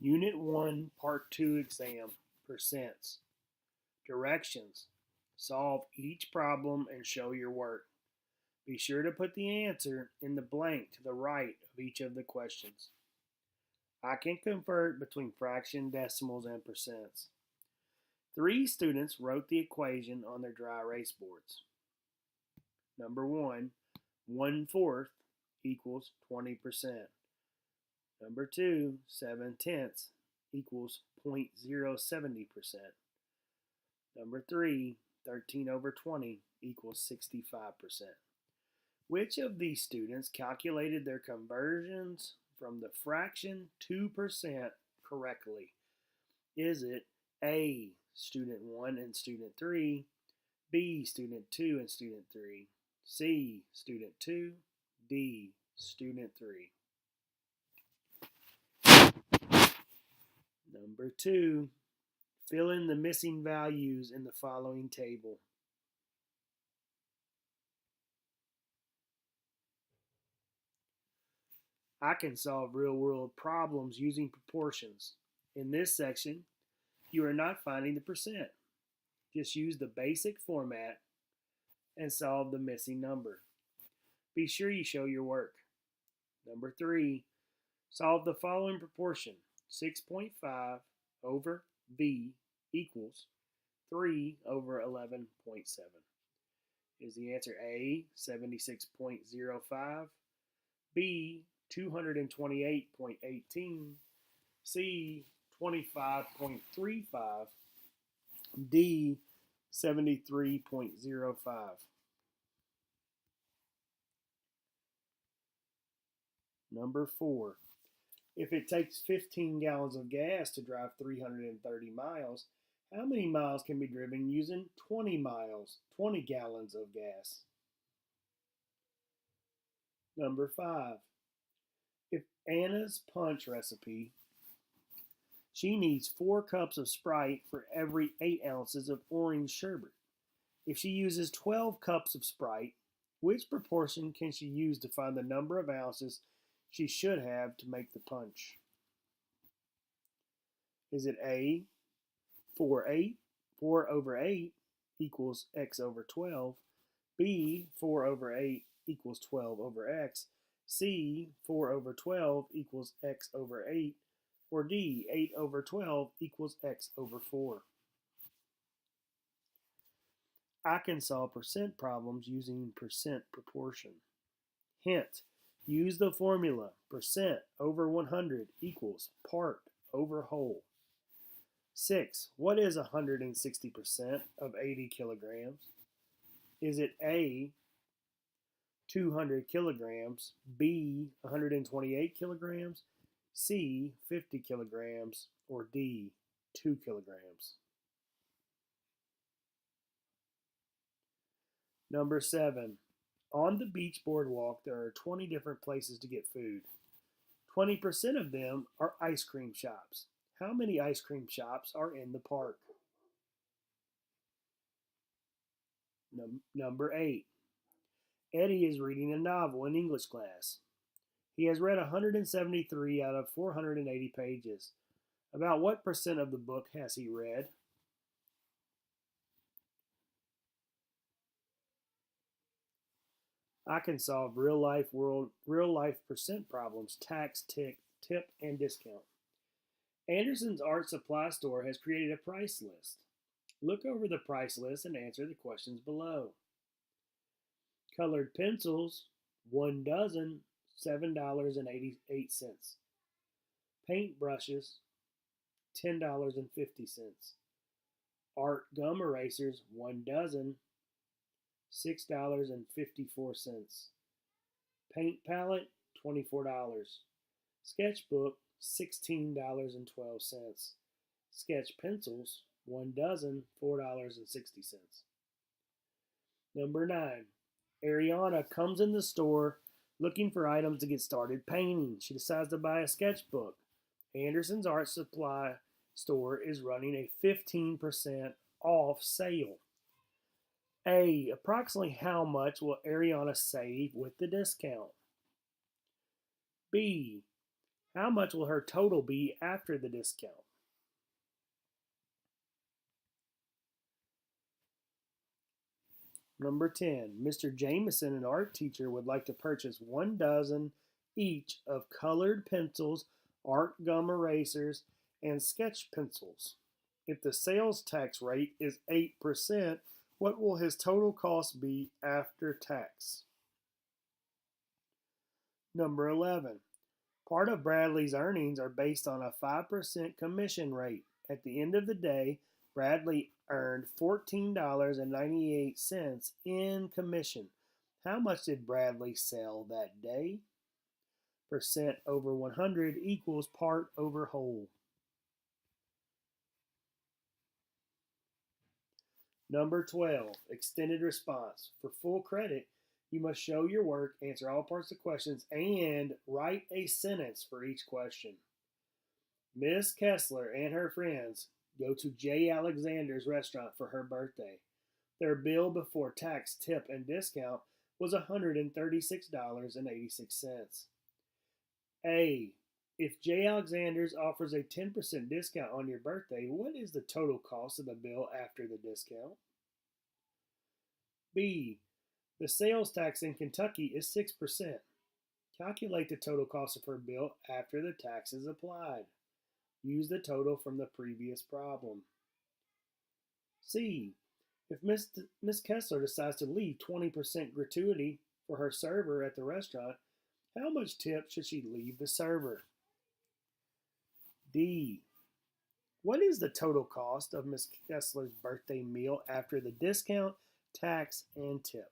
Unit 1, Part 2 exam, percents. Directions. Solve each problem and show your work. Be sure to put the answer in the blank to the right of each of the questions. I can convert between fraction, decimals, and percents. 3 students wrote the equation on their dry erase boards. Number 1, 1/4 equals 20%. Number 2, 7/10 equals 0.070%. Number 3, 13/20 equals 65%. Which of these students calculated their conversions from the fraction to percent correctly? Is it A, student 1 and student 3, B, student 2 and student 3, C, student 2, D, student 3? Number 2, fill in the missing values in the following table. I can solve real-world problems using proportions. In this section, you are not finding the percent. Just use the basic format and solve the missing number. Be sure you show your work. Number 3, solve the following proportion. 6.5 over V equals 3 over 11.7. Is the answer A, 76.05, B, 228.18, C, 25.35, D, 73.05? Number 4. If it takes 15 gallons of gas to drive 330 miles, how many miles can be driven using 20 gallons of gas? Number 5. If Anna's punch recipe, she needs 4 cups of Sprite for every 8 ounces of orange sherbet. If she uses 12 cups of Sprite, which proportion can she use to find the number of ounces she should have to make the punch? Is it A, 4 over 8 equals x over 12, B, 4 over 8 equals 12 over x, C, 4 over 12 equals x over 8, or D, 8 over 12 equals x over 4? I can solve percent problems using percent proportion. Hint, use the formula percent over 100 equals part over whole. 6. What is 160% of 80 kilograms? Is it A, 200 kilograms, B, 128 kilograms, C, 50 kilograms, or D, 2 kilograms? Number 7. On the beach boardwalk, there are 20 different places to get food. 20% of them are ice cream shops. How many ice cream shops are in the park? Number 8. Eddie is reading a novel in English class. He has read 173 out of 480 pages. About what percent of the book has he read? I can solve real life percent problems, tax, tip, and discount. Anderson's art supply store has created a price list. Look over the price list and answer the questions below. Colored pencils, 1 dozen, $7.88. Paint brushes, $10.50. Art gum erasers, 1 dozen, $6.54. Paint palette, $24. Sketchbook, $16.12. Sketch pencils, 1 dozen, $4.60. Number 9. Ariana comes in the store looking for items to get started painting. She decides to buy a sketchbook. Anderson's art supply store is running a 15% off sale. A. Approximately how much will Ariana save with the discount? B. How much will her total be after the discount? Number 10. Mr. Jameson, an art teacher, would like to purchase 1 dozen each of colored pencils, art gum erasers, and sketch pencils. If the sales tax rate is 8%, what will his total cost be after tax? Number 11. Part of Bradley's earnings are based on a 5% commission rate. At the end of the day, Bradley earned $14.98 in commission. How much did Bradley sell that day? Percent over 100 equals part over whole. Number 12, extended response. For full credit, you must show your work, answer all parts of questions, and write a sentence for each question. Miss Kessler and her friends go to J. Alexander's restaurant for her birthday. Their bill before tax, tip, and discount was $136.86. A. If J. Alexander's offers a 10% discount on your birthday, what is the total cost of the bill after the discount? B. The sales tax in Kentucky is 6%. Calculate the total cost of her bill after the tax is applied. Use the total from the previous problem. C. If Miss Kessler decides to leave 20% gratuity for her server at the restaurant, how much tip should she leave the server? D. What is the total cost of Miss Kessler's birthday meal after the discount, tax, and tip?